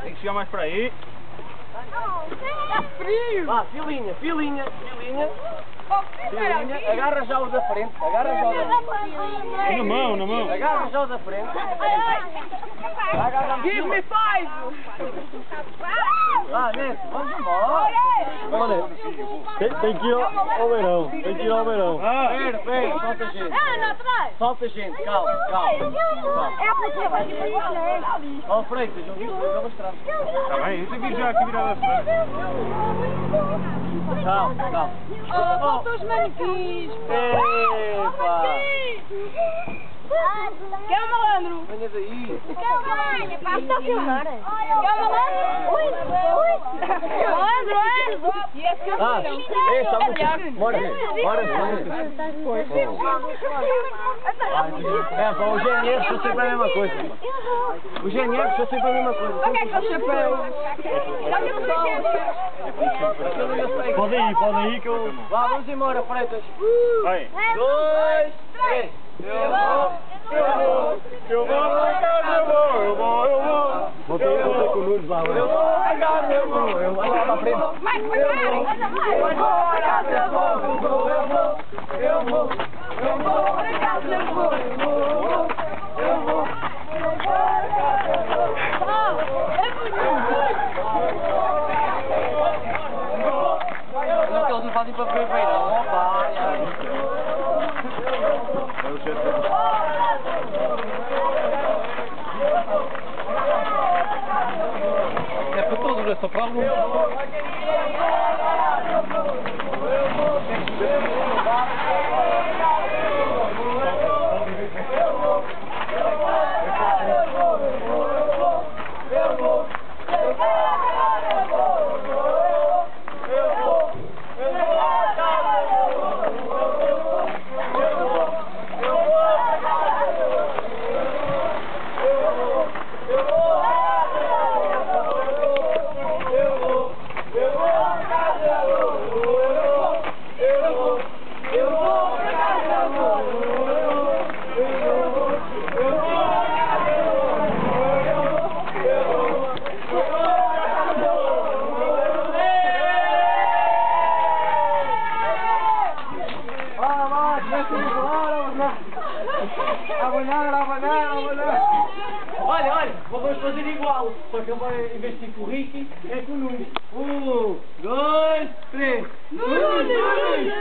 Tem que chegar mais para aí. Está frio! Vá, filinha, filinha, filinha. Filinha, agarra já o da frente, agarra já o da frente. Na mão, na mão. Agarra já o da frente. Give me 5! Vá, Neto, vamos embora. Olha, tem que ir ao beirão. Tem que ir ao beirão. Espera, espera, solta gente. Solta gente, calma, calma. Ó, Freitas, não viste as estrada. Está bem, eu tenho que ir já aqui virado a frente. Calma, calma. Faltam os manequins! Epa! Quem é o malandro? Venha daí. Está a filmar? Quem é o malandro? Malandro, é? E esse que eu Ah, essa, bora, bora. É, pá, o GNR são sempre a mesma coisa. O GNR são sempre a mesma coisa. O que é que é o chapéu? Podem ir que eu... Vá, vamos embora, Freitas. Vai. 2, 3. Eu vou pra casa, eu vou. Vou ter com o Nunes lá, Eu vou pra casa, eu vou. Eu vou lá pra frente. Vai, Eu vou pra casa, eu vou. Eu vou pra casa, eu vou. Não, que eles não fazem para ver bem, não. Opa! É para todos, é só para alguns. Olha, vamos fazer igual. Só que agora, em vez de ir com o Ricky, é com o Nunes. 1, 2, 3. Nunes!